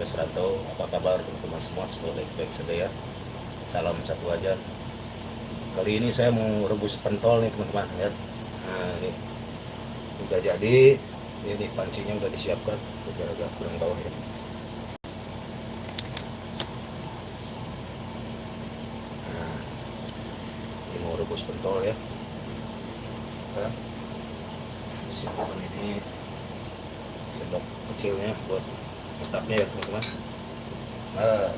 Rantau, apa kabar teman-teman semua? Semoga baik-baik saja ya. Salam satu aja. Kali ini saya mau rebus pentol nih teman-teman ya. Nah ini udah jadi. Ini pancinya udah disiapkan. Agak kurang bawah ya. Nah, ini mau rebus pentol ya. Kita siapkan ini sendok kecilnya buat metapnya ya teman-teman. Nah,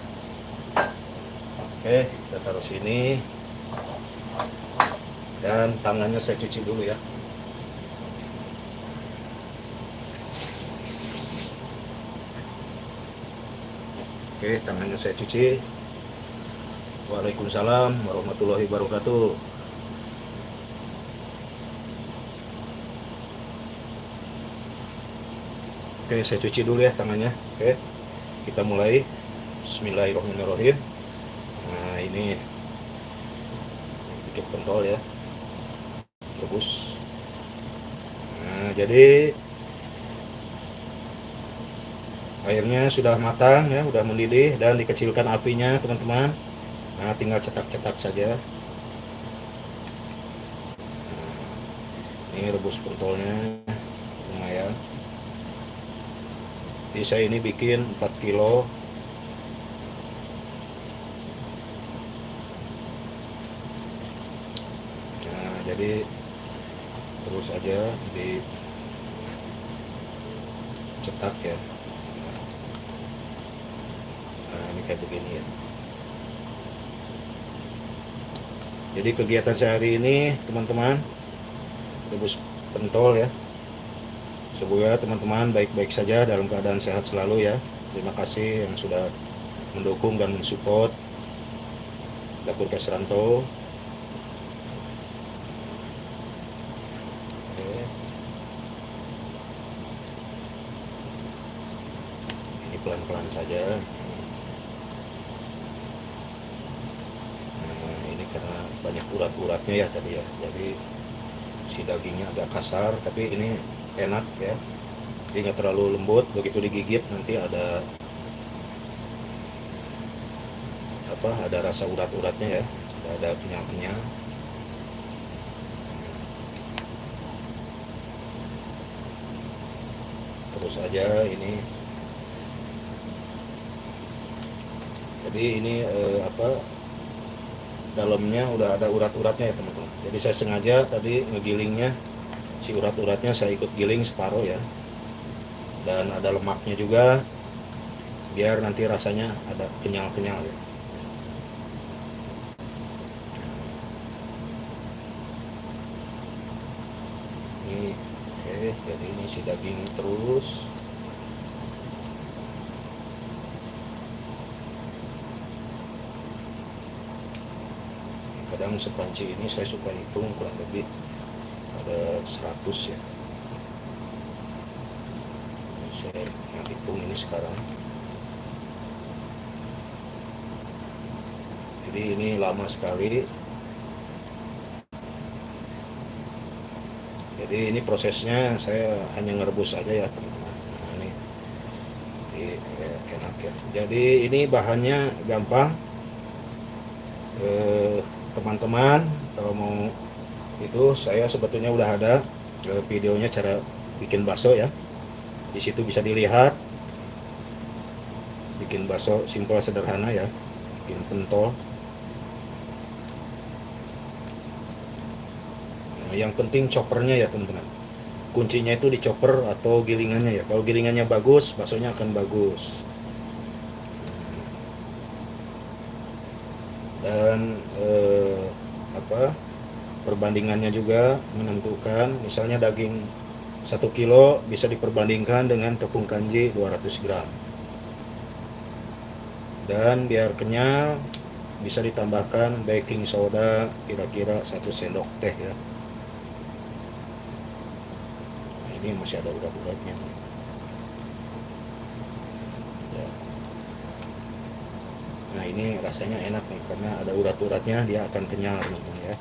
oke, kita taruh sini. Dan tangannya saya cuci dulu ya. Oke, tangannya saya cuci. Waalaikumsalam warahmatullahi wabarakatuh. Oke, saya cuci dulu ya tangannya. Oke, kita mulai. Bismillahirrahmanirrahim. Nah, ini bikin pentol ya, rebus. Nah, jadi airnya sudah matang ya, sudah mendidih dan dikecilkan apinya teman-teman. Nah, tinggal cetak-cetak saja. Nah, ini rebus pentolnya lumayan. Jadi saya ini bikin 4 kilo. Nah, jadi terus aja dicetak ya. Nah, ini kayak begini ya. Jadi kegiatan sehari ini teman-teman rebus pentol ya. Semoga teman-teman baik-baik saja, dalam keadaan sehat selalu ya. Terima kasih yang sudah mendukung dan mensupport Dapur Kes Rantau. Ini pelan-pelan saja. Nah, ini karena banyak urat-uratnya ya tadi ya, jadi si dagingnya agak kasar, tapi ini enak ya. Jadi nggak terlalu lembut, begitu digigit nanti ada rasa urat-uratnya ya, ada kenyal-kenyal. Terus aja ini. Jadi ini dalamnya udah ada urat-uratnya ya teman-teman. Jadi saya sengaja tadi ngegilingnya, si urat-uratnya saya ikut giling separuh ya. Dan ada lemaknya juga, biar nanti rasanya ada kenyal-kenyal ya. Ini oke, jadi ini si daging terus. Kadang sepanci ini saya suka hitung kurang lebih ada 100 ya. Saya hitung ini sekarang. Jadi ini lama sekali. Jadi ini prosesnya saya hanya ngerebus aja ya teman-teman. Nah, ini enak ya. Jadi ini bahannya gampang. Teman-teman kalau mau itu, saya sebetulnya udah ada videonya cara bikin bakso ya. Di situ bisa dilihat bikin bakso simpel sederhana ya, bikin pentol. Nah, yang penting choppernya ya teman-teman. Kuncinya itu di chopper atau gilingannya ya. Kalau gilingannya bagus, baksonya akan bagus. Dan perbandingannya juga menentukan. Misalnya daging 1 kilo bisa diperbandingkan dengan tepung kanji 200 gram. Dan biar kenyal bisa ditambahkan baking soda kira-kira 1 sendok teh ya. Nah, ini masih ada urat-uratnya ya. Nah, ini rasanya enak nih karena ada urat-uratnya, dia akan kenyal teman-teman ya.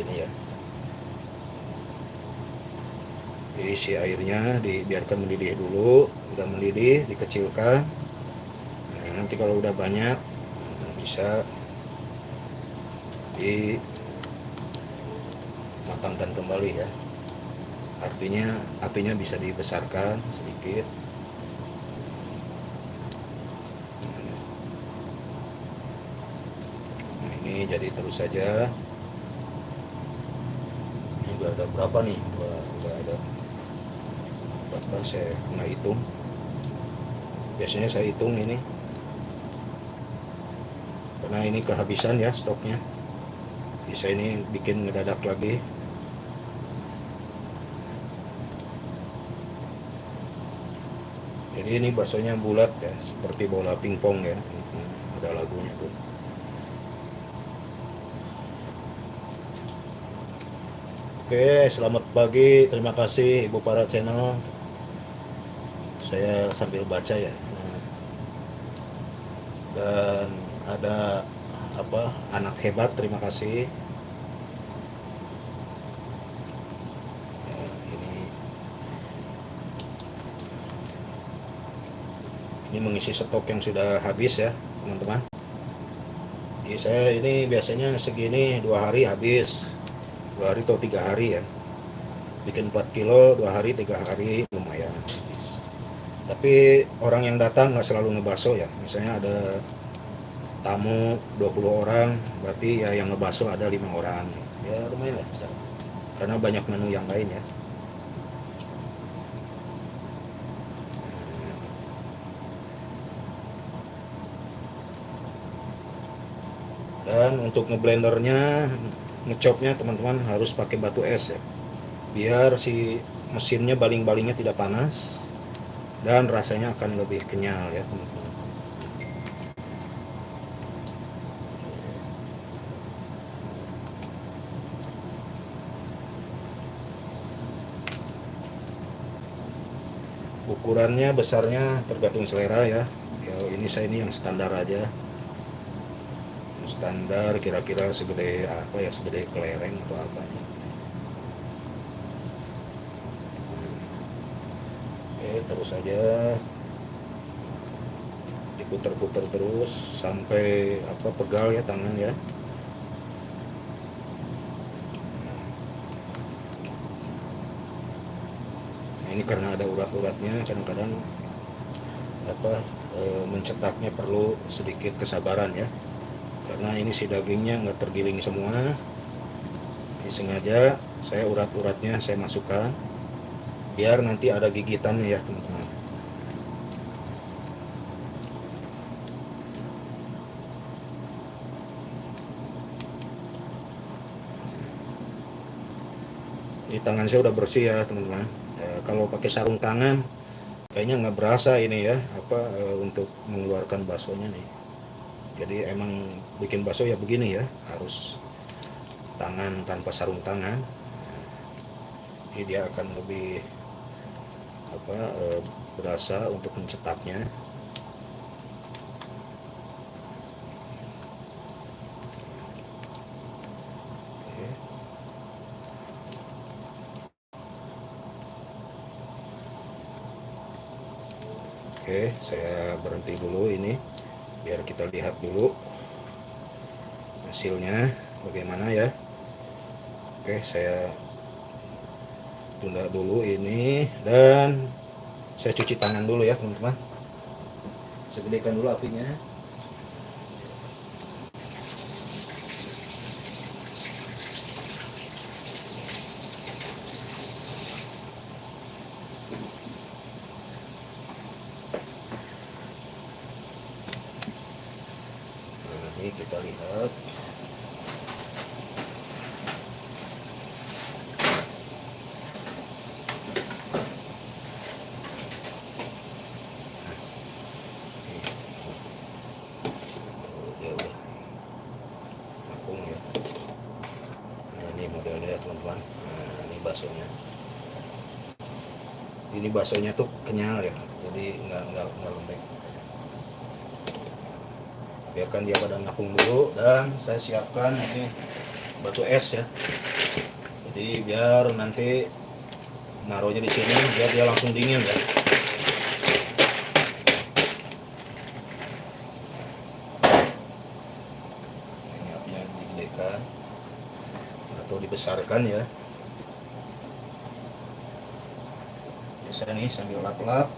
ini ya. Jadi isi airnya dibiarkan mendidih dulu, udah mendidih dikecilkan. Nah, nanti kalau udah banyak bisa dimatangkan kembali ya. Artinya apinya bisa dibesarkan sedikit. Nah, ini jadi terus saja. Ini udah ada berapa nih? Udah ada berapa, saya nggak hitung. Biasanya saya hitung ini karena ini kehabisan ya stoknya, bisa ini bikin ngedadak lagi. Jadi ini baksonya bulat ya, seperti bola pingpong ya. Ada lagunya tuh. Oke, selamat pagi, terima kasih Ibu Para Channel. Saya sambil baca ya. Dan ada anak hebat, terima kasih. Ini mengisi stok yang sudah habis ya teman-teman. Jadi saya ini biasanya segini 2 hari habis, 2 hari atau 3 hari ya. Bikin 4 kilo 2 hari 3 hari lumayan. Tapi orang yang datang nggak selalu ngebaso ya. Misalnya ada tamu 20 orang, berarti ya yang ngebaso ada 5 orang. Ya lumayan lah. Karena banyak menu yang lain ya. Dan untuk ngeblendernya, ngecopnya teman-teman harus pakai batu es ya, biar si mesinnya baling-balingnya tidak panas dan rasanya akan lebih kenyal ya teman-teman. Ukurannya besarnya tergantung selera ya. Ini saya ini yang standar aja. Standar kira-kira segede apa ya, segede kelereng atau apa. Oke, terus aja diputer-puter terus sampai pegal ya tangan ya. Nah, ini karena ada urat-uratnya, kadang-kadang mencetaknya perlu sedikit kesabaran ya, karena ini si dagingnya nggak tergiling semua. Ini sengaja saya urat-uratnya saya masukkan biar nanti ada gigitannya ya teman-teman. Ini tangan saya udah bersih ya teman-teman. Kalau pakai sarung tangan kayaknya nggak berasa ini ya untuk mengeluarkan baksonya nih. Jadi emang bikin bakso ya begini ya, harus tangan tanpa sarung tangan. Ini dia akan lebih berasa untuk mencetaknya. Oke, saya berhenti dulu ini biar kita lihat dulu hasilnya bagaimana ya. Oke, saya tunda dulu ini dan saya cuci tangan dulu ya teman-teman. Saya gedekan dulu apinya. Nah, ini kita lihat. Modelnya ya teman-teman. Nah, ini baksonya. Ini baksonya tuh kenyal ya, jadi nggak lembek. Biarkan dia pada ngapung dulu dan saya siapkan ini batu es ya. Jadi biar nanti naruhnya di sini biar dia langsung dingin ya. Ini apinya digedekan atau dibesarkan ya. Biasa nih sambil lap-lap.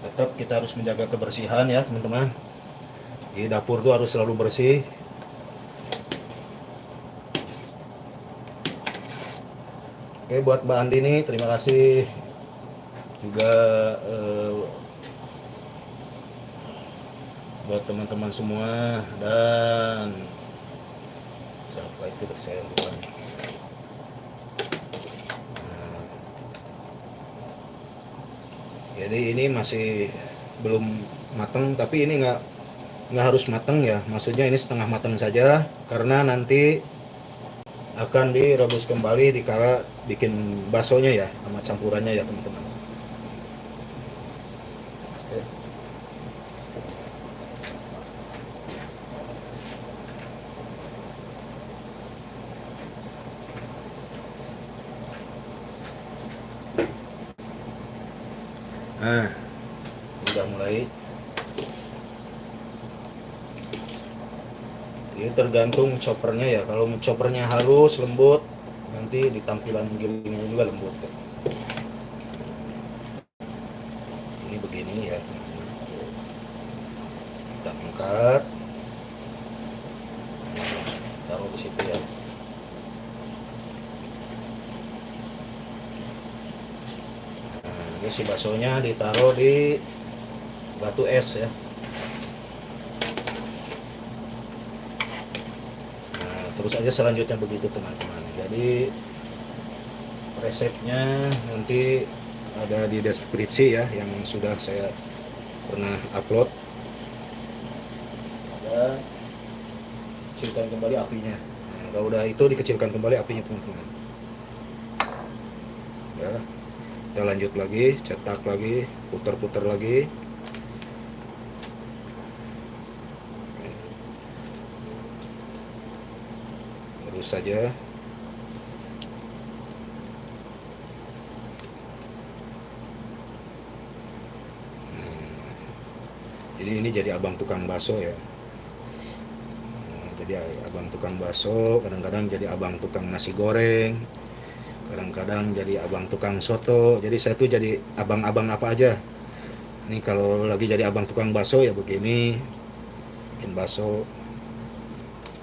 Tetap kita harus menjaga kebersihan ya teman-teman. Di dapur tuh harus selalu bersih. Oke, buat Mbak Andi nih, terima kasih juga buat teman-teman semua, dan siapa itu saya lupa. Jadi ini masih belum matang, tapi ini nggak harus matang ya, maksudnya ini setengah matang saja karena nanti akan direbus kembali dikala bikin baksonya ya, sama campurannya ya teman-teman. Oke. Nah, udah mulai. Ini tergantung choppernya ya. Kalau choppernya halus, lembut, nanti di tampilan gilingnya juga lembut. Ini begini ya. Kita angkat, taruh di situ ya. Nah, ini si baksonya ditaruh di batu es ya. Terus aja selanjutnya begitu teman-teman. Jadi resepnya nanti ada di deskripsi ya, yang sudah saya pernah upload. Dan kecilkan kembali apinya. Nah, kalau udah itu dikecilkan kembali apinya teman-teman. Ya, kita lanjut lagi, cetak lagi, putar-putar lagi. Terus saja. Jadi ini jadi abang tukang bakso ya. Jadi abang tukang bakso, kadang-kadang jadi abang tukang nasi goreng, kadang-kadang jadi abang tukang soto. Jadi saya tuh jadi abang-abang apa aja. Ini kalau lagi jadi abang tukang bakso ya begini, bikin bakso.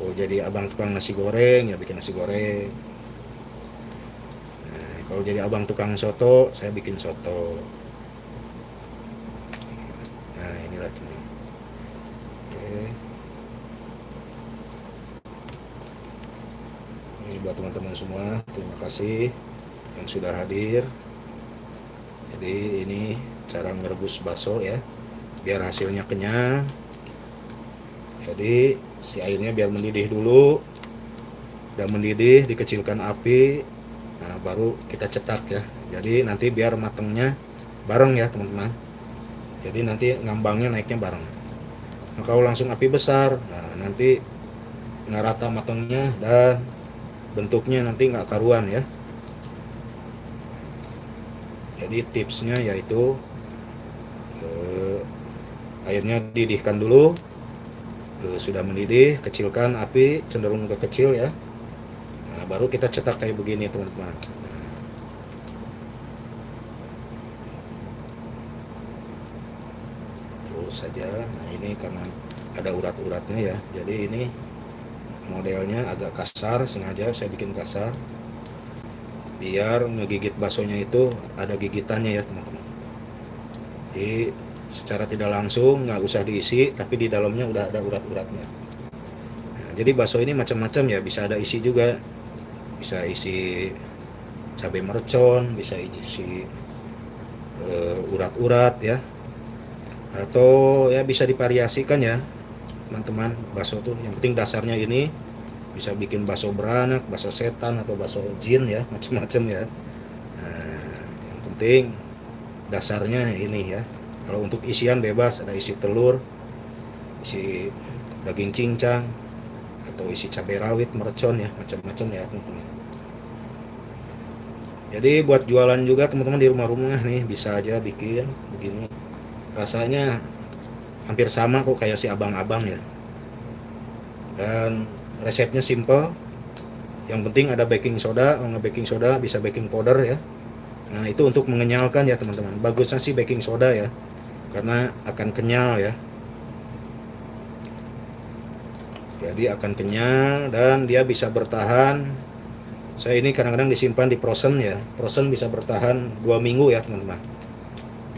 Kalau jadi abang tukang nasi goreng ya bikin nasi goreng. Nah, kalau jadi abang tukang soto saya bikin soto. Nah, inilah teman. Oke. Ini buat teman-teman semua, terima kasih yang sudah hadir. Jadi ini cara merebus bakso ya, biar hasilnya kenyang. Jadi si airnya biar mendidih dulu. Udah mendidih, dikecilkan api. Nah, baru kita cetak ya. Jadi nanti biar matangnya bareng ya teman-teman. Jadi nanti ngambangnya naiknya bareng. Nah, kalau langsung api besar, nah, nanti nggak rata matangnya dan bentuknya nanti nggak karuan ya. Jadi tipsnya yaitu airnya didihkan dulu. Sudah mendidih, kecilkan api cenderung ke kecil ya. Nah, baru kita cetak kayak begini teman-teman. Terus saja. Nah, ini karena ada urat-uratnya ya, jadi ini modelnya agak kasar, sengaja saya bikin kasar biar ngegigit baksonya itu ada gigitannya ya teman-teman. Jadi secara tidak langsung nggak usah diisi, tapi di dalamnya udah ada urat-uratnya. Nah, jadi bakso ini macam-macam ya, bisa ada isi juga, bisa isi cabai mercon, bisa isi urat-urat ya, atau ya bisa divariasikan ya teman-teman. Bakso tuh yang penting dasarnya ini bisa bikin bakso beranak, bakso setan, atau bakso jin ya, macam-macam ya. Nah, yang penting dasarnya ini ya. Kalau untuk isian bebas, ada isi telur, isi daging cincang, atau isi cabai rawit, mercon ya, macam-macam ya teman-teman. Jadi buat jualan juga teman-teman di rumah-rumah nih bisa aja bikin begini. Rasanya hampir sama kok kayak si abang-abang ya. Dan resepnya simple. Yang penting ada baking soda, kalau nggak baking soda bisa baking powder ya. Nah itu untuk mengenyalkan ya teman-teman. Bagusnya sih baking soda ya, karena akan kenyal ya. Jadi akan kenyal dan dia bisa bertahan. Saya ini kadang-kadang disimpan di frozen ya. Frozen bisa bertahan 2 minggu ya teman-teman.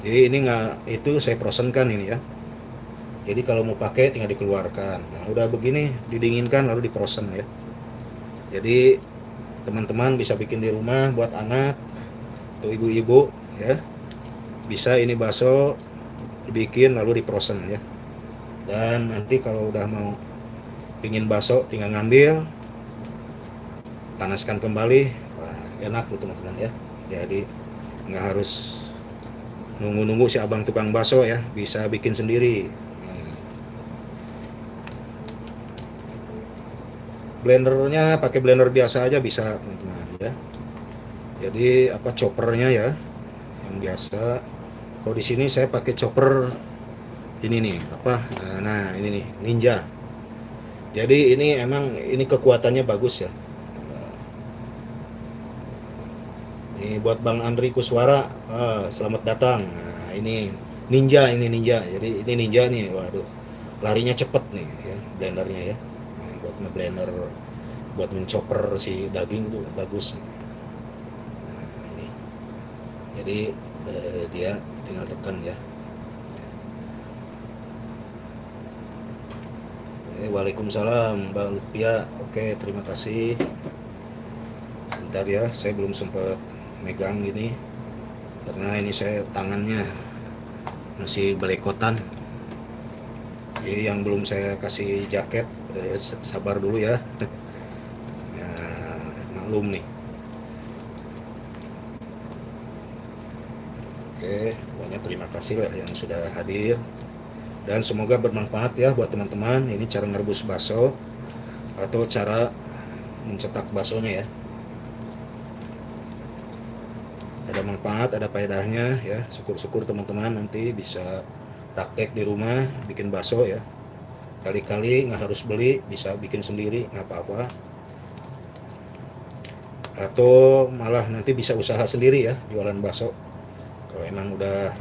Jadi ini nggak, itu saya frozenkan ini ya. Jadi kalau mau pakai tinggal dikeluarkan. Nah udah begini didinginkan lalu di frozen ya. Jadi teman-teman bisa bikin di rumah buat anak atau ibu-ibu ya. Bisa ini bakso dibikin lalu di frozen ya. Dan nanti kalau udah mau pingin bakso tinggal ngambil, panaskan kembali. Wah, enak tuh teman-teman ya. Jadi nggak harus nunggu-nunggu si abang tukang bakso ya, bisa bikin sendiri. Blendernya pakai blender biasa aja bisa teman-teman ya. Jadi apa choppernya ya yang biasa. Kalau di sini saya pakai chopper ini nih apa, nah ini nih Ninja. Jadi ini emang ini kekuatannya bagus ya. Ini buat Bang Andri Kuswara, selamat datang. Nah ini Ninja, ini Ninja. Jadi ini Ninja nih, waduh larinya cepet nih ya blendernya ya. Nah, buat ngeblender, buat menchopper si daging tuh bagus. Nah, ini jadi dia tinggal tekan ya. Waalaikumsalam Mbak Lutfia. Oke, terima kasih. Bentar ya, saya belum sempat megang gini karena ini saya tangannya masih belekotan. Jadi yang belum saya kasih jaket, sabar dulu ya. Ya maklum nih. Oke, pokoknya terima kasih lah yang sudah hadir. Dan semoga bermanfaat ya buat teman-teman. Ini cara ngerebus bakso atau cara mencetak baksonya ya. Ada manfaat, ada faedahnya ya. Syukur-syukur teman-teman nanti bisa praktek di rumah bikin bakso ya. Kali-kali nggak harus beli, bisa bikin sendiri nggak apa-apa. Atau malah nanti bisa usaha sendiri ya, jualan bakso. Kalau emang udah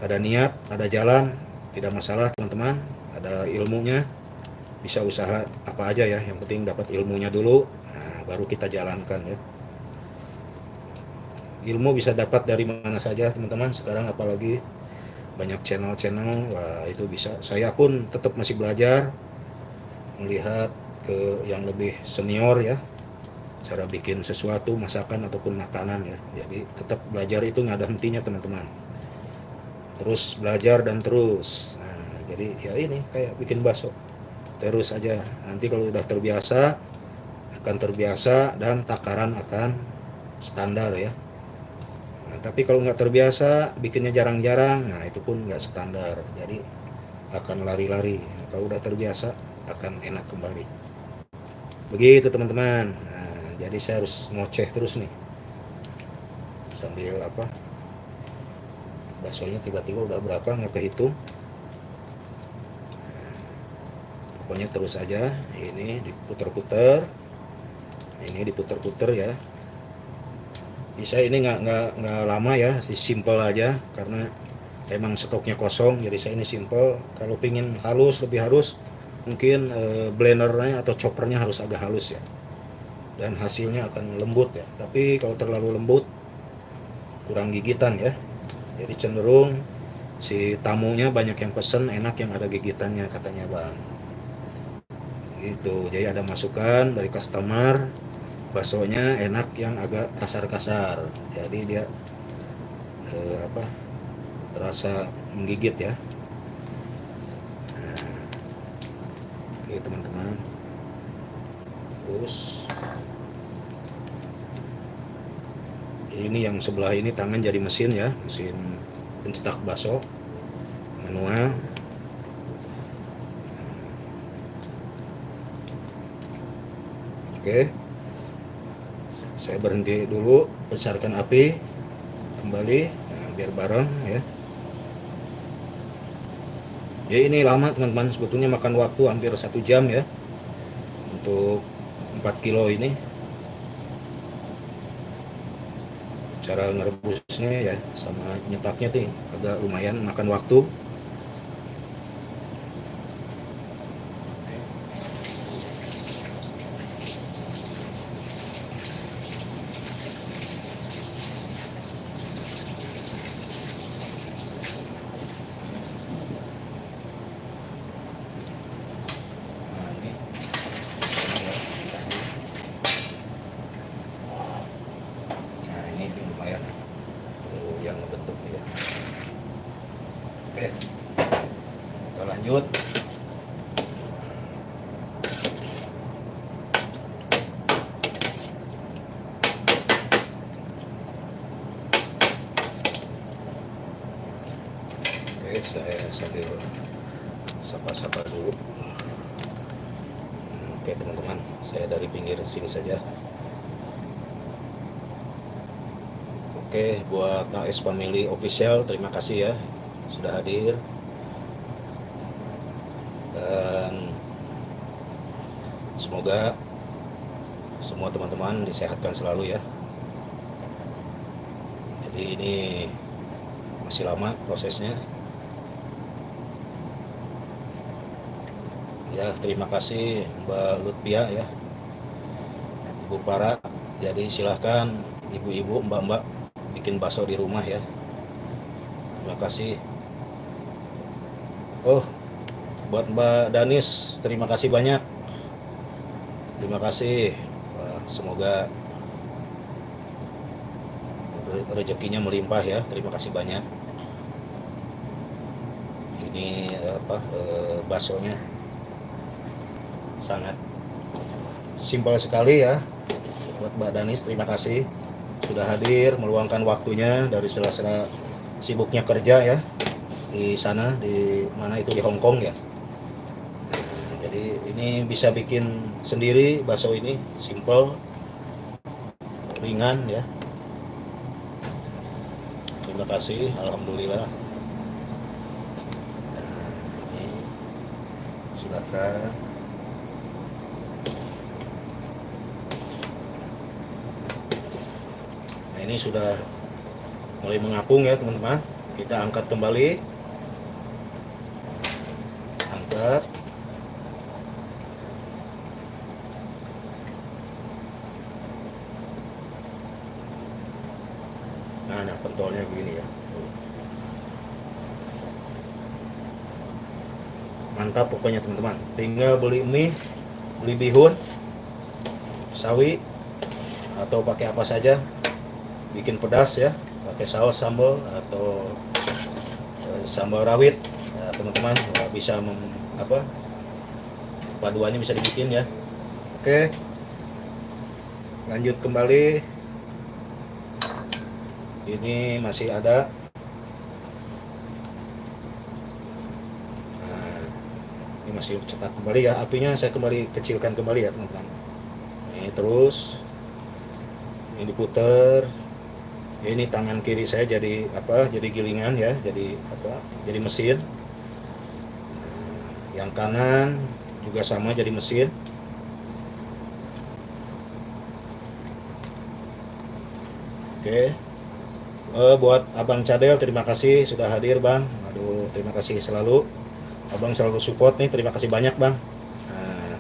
ada niat, ada jalan, tidak masalah teman-teman. Ada ilmunya, bisa usaha apa aja ya. Yang penting dapat ilmunya dulu, nah, baru kita jalankan ya. Ilmu bisa dapat dari mana saja teman-teman. Sekarang apalagi banyak channel-channel, wah itu bisa. Saya pun tetap masih belajar, melihat ke yang lebih senior ya, cara bikin sesuatu, masakan ataupun makanan ya. Jadi tetap belajar itu nggak ada hentinya teman-teman. Terus belajar dan terus. Nah, jadi ya ini kayak bikin bakso. Terus aja. Nanti kalau udah terbiasa, akan terbiasa dan takaran akan standar ya. Nah, tapi kalau nggak terbiasa, bikinnya jarang-jarang, nah itu pun nggak standar. Jadi akan lari-lari. Kalau udah terbiasa, akan enak kembali. Begitu teman-teman. Nah, jadi saya harus ngoceh terus nih. Sambil apa? Baksonya tiba-tiba udah berapa nggak kehitung. Pokoknya terus aja. Ini diputer-puter. Ini diputer-puter ya. Bisa ini nggak lama ya, simple aja karena emang stoknya kosong. Jadi saya ini simple. Kalau pingin halus, lebih halus, mungkin blendernya atau choppernya harus agak halus ya. Dan hasilnya akan lembut ya. Tapi kalau terlalu lembut, kurang gigitan ya. Jadi cenderung si tamunya banyak yang pesen, enak yang ada gigitannya katanya bang. Gitu. Jadi ada masukan dari customer. Baksonya enak yang agak kasar-kasar, jadi dia terasa menggigit ya. Nah, oke teman-teman, terus ini yang sebelah ini tangan jadi mesin ya, mesin pencetak bakso manual. Oke, saya berhenti dulu, besarkan api kembali, nah, biar bareng ya. Ya ini lama teman-teman, sebetulnya makan waktu hampir 1 jam ya untuk 4 kilo ini. Cara ngerebusnya ya sama nyetaknya tuh agak lumayan makan waktu. Nah ini lumayan yang ngebentuk ya. Oke, kita lanjut. Oke, saya sambil sapa-sapa dulu. Oke teman-teman, saya dari pinggir sini saja. Oke, buat AS Family Official, terima kasih ya sudah hadir. Dan semoga semua teman-teman disehatkan selalu ya. Jadi ini masih lama prosesnya. Ya, terima kasih Mbak Lutfia ya, Ibu Para. Jadi silahkan ibu-ibu, mbak-mbak bikin bakso di rumah ya. Terima kasih. Oh, buat Mbak Danis, terima kasih banyak. Terima kasih. Wah, semoga rezekinya melimpah ya. Terima kasih banyak. Ini baksonya sangat simpel sekali ya. Buat Mbak Danis, terima kasih sudah hadir meluangkan waktunya dari sela-sela sibuknya kerja ya di sana, di mana itu, di Hong Kong ya. Nah, jadi ini bisa bikin sendiri bakso ini, simple, ringan ya. Terima kasih, alhamdulillah. Nah, ini silakan. Nah, ini sudah mulai mengapung ya teman-teman. Kita angkat kembali. Angkat. Nah, pentolnya begini ya. Mantap pokoknya teman-teman. Tinggal beli mie, beli bihun, sawi, atau pakai apa saja. Bikin pedas ya, pakai saus sambal atau sambal rawit ya, teman-teman bisa paduannya bisa dibikin ya. Oke, lanjut kembali. Ini masih ada. Nah, ini masih cetak kembali ya, apinya saya kembali kecilkan kembali ya teman-teman. Ini terus ini diputer. Ini tangan kiri saya jadi jadi gilingan ya, jadi mesin. Yang kanan juga sama, jadi mesin. Oke. Buat Abang Cadel, terima kasih sudah hadir Bang. Aduh, terima kasih selalu. Abang selalu support nih, terima kasih banyak Bang. Nah,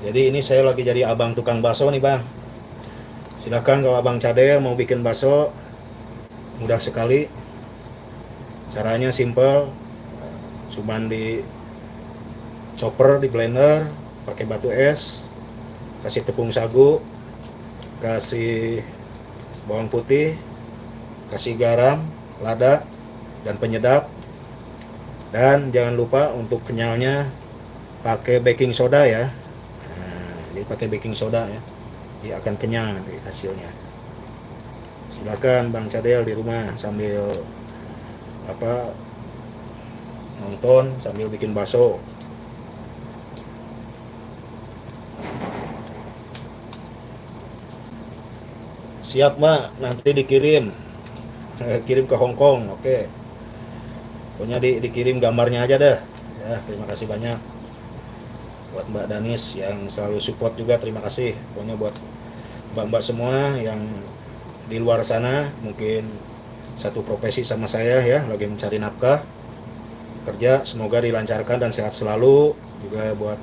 jadi ini saya lagi jadi abang tukang bakso nih Bang. Silahkan kalau Abang Cadel mau bikin bakso, mudah sekali. Caranya simple, cuman di chopper, di blender, pakai batu es, kasih tepung sagu, kasih bawang putih, kasih garam, lada, dan penyedap. Dan jangan lupa untuk kenyalnya pakai baking soda ya. Nah, jadi pakai baking soda ya, dia akan kenyal nanti hasilnya. Silakan Bang Cadel di rumah sambil nonton, sambil bikin bakso. Siap Mbak, nanti dikirim. Kirim ke Hong Kong, oke. Pokoknya dikirim gambarnya aja dah. Ya, terima kasih banyak buat Mbak Danis yang selalu support juga, terima kasih. Pokoknya buat mbak-mbak semua yang di luar sana mungkin satu profesi sama saya ya, lagi mencari nafkah kerja, semoga dilancarkan dan sehat selalu. Juga buat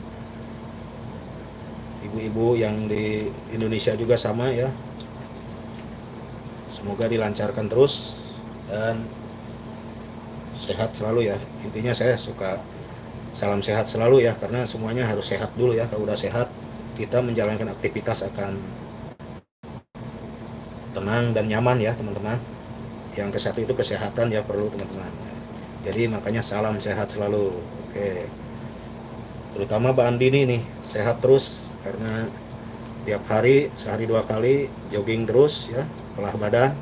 ibu-ibu yang di Indonesia juga sama ya, semoga dilancarkan terus dan sehat selalu ya. Intinya saya suka salam sehat selalu ya, karena semuanya harus sehat dulu ya. Kalau udah sehat, kita menjalankan aktivitas akan tenang dan nyaman ya teman-teman. Yang ke satu itu kesehatan ya, perlu teman-teman. Jadi makanya salam sehat selalu. Oke. Terutama Mbak Andini nih, sehat terus karena tiap hari sehari 2 kali jogging terus ya, olah badan.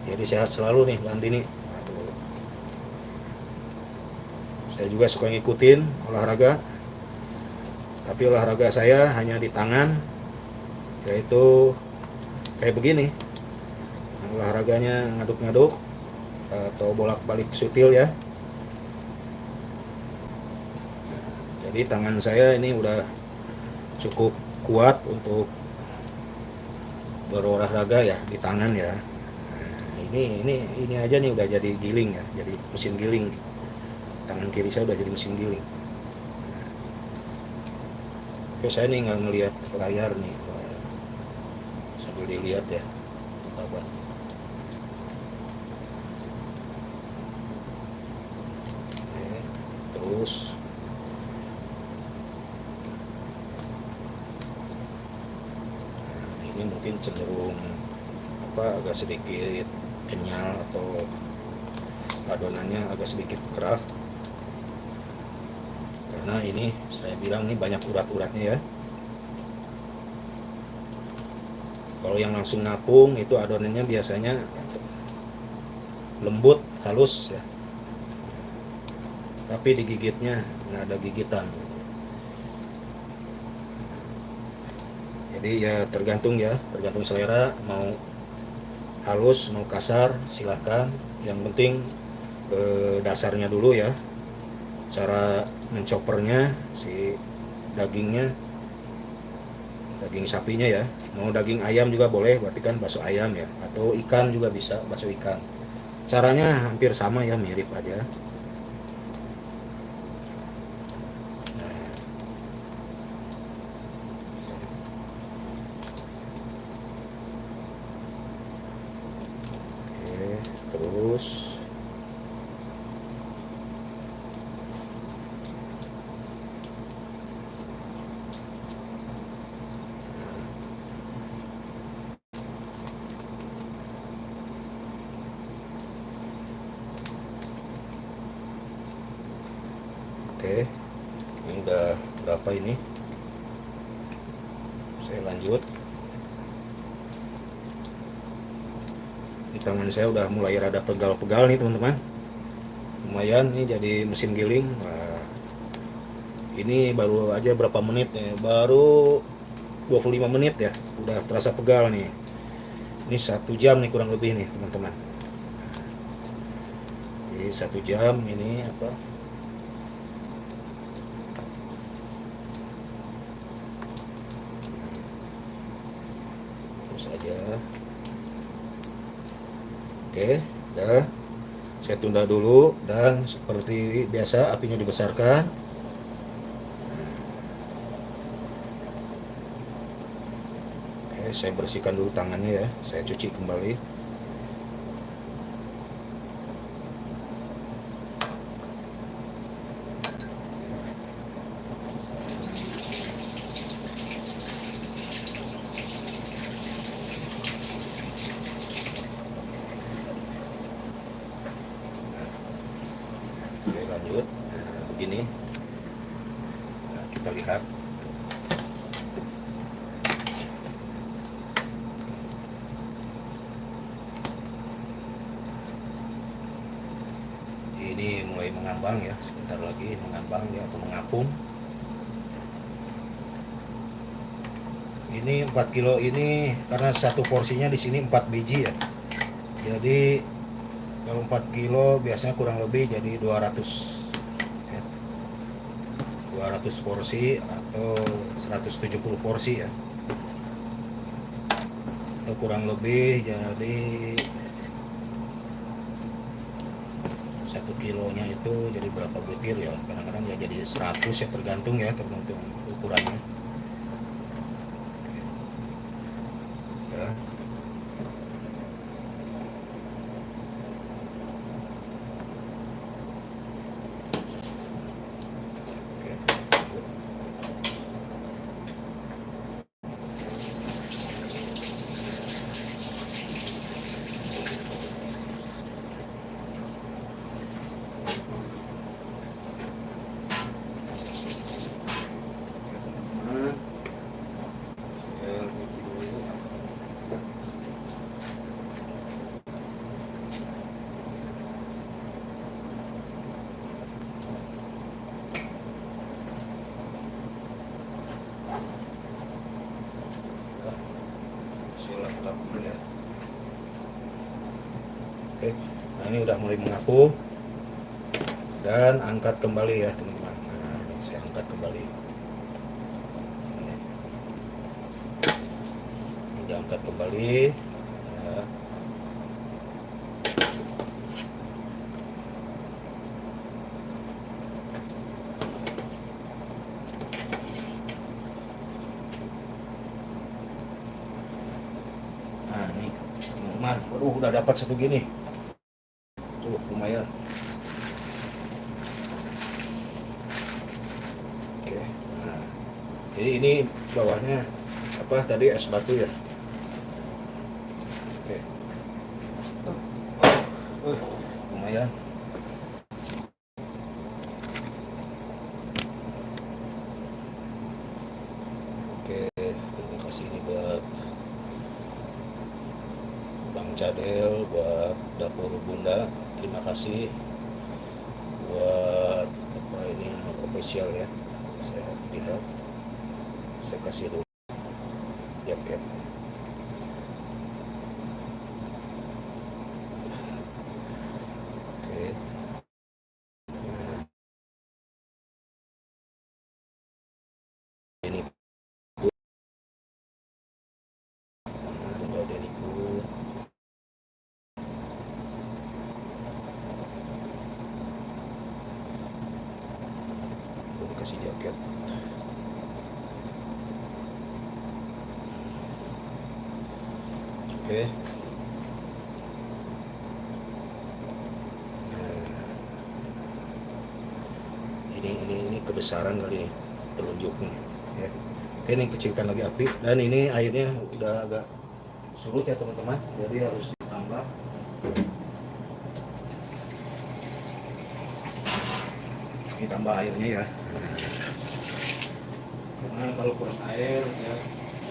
Jadi sehat selalu nih Mbak Andini. Aduh. Saya juga suka ngikutin olahraga. Tapi olahraga saya hanya di tangan, yaitu kayak begini. Olahraganya ngaduk-ngaduk atau bolak-balik sutil ya. Jadi tangan saya ini udah cukup kuat untuk berolahraga ya di tangan ya. Nah, ini aja nih udah jadi giling ya, jadi mesin giling. Tangan kiri saya udah jadi mesin giling. Oke, saya nih nggak ngelihat layar nih, sambil dilihat ya. Apa? Oke, terus ini mungkin cenderung agak sedikit kenyal atau adonannya agak sedikit keras karena ini saya bilang nih banyak urat-uratnya ya. Kalau yang langsung ngapung itu adonannya biasanya lembut, halus ya, tapi digigitnya nggak ada gigitan. Jadi ya tergantung selera, mau halus mau kasar silahkan. Yang penting dasarnya dulu ya, cara mencopernya si dagingnya, daging sapinya ya. Mau daging ayam juga boleh, berarti kan bakso ayam ya, atau ikan juga bisa, bakso ikan. Caranya hampir sama ya, mirip aja. Oke, terus oke, ini udah berapa ini? Saya lanjut. Di tangan saya udah mulai rada pegal-pegal nih teman-teman. Lumayan nih jadi mesin giling. Wah, ini baru aja berapa menit ya? Baru 25 menit ya. Udah terasa pegal nih. Ini 1 jam nih kurang lebih nih teman-teman. Jadi 1 jam ini terus aja. Oke, udah. Saya tunda dulu dan seperti biasa apinya dibesarkan. Oke, saya bersihkan dulu tangannya ya. Saya cuci kembali. Oke, lanjut. Nah, begini. Nah, kita lihat. Ini mulai mengambang ya, sebentar lagi mengambang ya, atau mengapung. Ini 4 kilo ini karena satu porsinya di sini 4 biji ya. Jadi kalau 4 kilo biasanya kurang lebih jadi 200 ya. 200 porsi atau 170 porsi ya. Atau kurang lebih jadi 1 kilonya itu jadi berapa butir ya, kadang-kadang ya jadi 100 ya, tergantung ukurannya ya. Silap dulu ya. Oke, nah ini udah mulai mengaku dan angkat kembali ya teman-teman. Nah, ini saya angkat kembali. Ini udah angkat kembali ya. Nah ini teman-teman, waduh udah dapat satu gini tuh, lumayan. Oke, nah jadi ini bawahnya apa tadi, es batu ya. Oke, lumayan. Oke, terima kasih ini buat Bang Cadel, buat dapur Bunda. Terima kasih buat apa ini official ya. Saya lihat, saya kasih dulu jaket. Oke. Ini ada niku. Kasih jaket. Oke. Ini kebesaran kali ini telunjuknya ya. Oke, ini kecilkan lagi api dan ini airnya udah agak surut ya teman-teman, jadi harus ditambah airnya ya. Karena kalau kurang air ya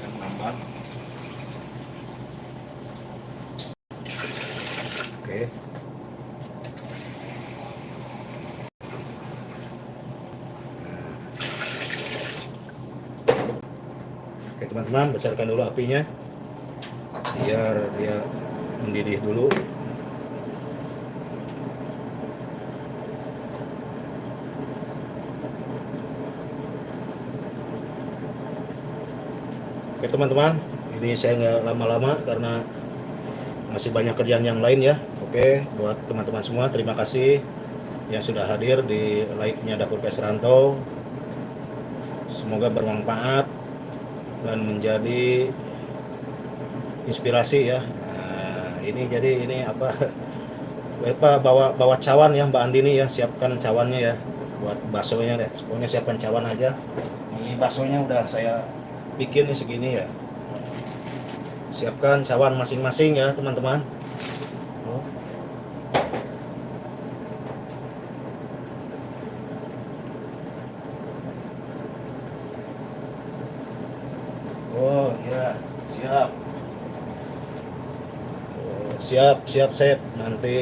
yang nambah. Oke. Oke teman-teman, besarkan dulu apinya biar dia mendidih dulu. Oke teman-teman, ini saya nggak lama-lama karena masih banyak kerjaan yang lain ya. Oke, buat teman-teman semua terima kasih yang sudah hadir di live-nya Dapur PS Rantau. Semoga bermanfaat dan menjadi inspirasi ya. Nah, ini jadi ini apa bawa cawan ya Mbak Andini ya, siapkan cawannya ya buat baksonya deh. Pokoknya siapkan cawan aja. Ini baksonya udah saya bikin nih segini ya. Siapkan cawan masing-masing ya teman-teman. Oh ya, siap. Siap Sep. Nanti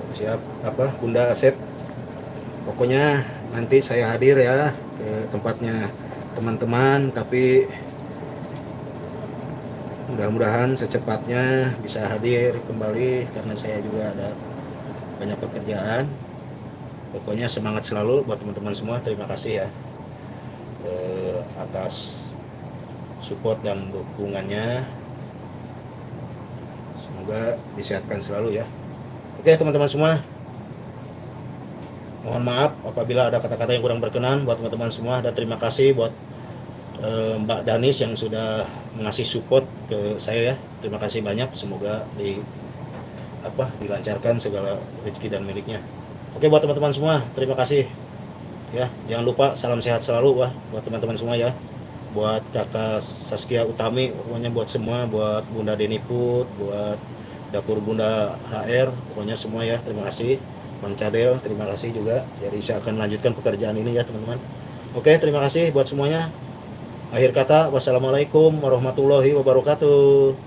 siap apa Bunda Sep. Pokoknya nanti saya hadir ya ke tempatnya teman-teman, tapi mudah-mudahan secepatnya bisa hadir kembali karena saya juga ada banyak pekerjaan. Pokoknya semangat selalu buat teman-teman semua. Terima kasih ya atas support dan dukungannya. Semoga disehatkan selalu ya. Oke teman-teman semua, mohon maaf apabila ada kata-kata yang kurang berkenan buat teman-teman semua, dan terima kasih buat Mbak Danis yang sudah mengasih support ke saya ya. Terima kasih banyak, semoga dilancarkan segala rezeki dan miliknya. Oke buat teman-teman semua, terima kasih ya. Jangan lupa salam sehat selalu buat teman-teman semua ya. Buat kakak Saskia Utami, pokoknya buat semua, buat Bunda Deni Put, buat dapur Bunda HR, pokoknya semua ya. Terima kasih Bang Cadel, terima kasih juga. Jadi saya akan lanjutkan pekerjaan ini ya teman-teman. Oke, terima kasih buat semuanya. Akhir kata, wassalamualaikum warahmatullahi wabarakatuh.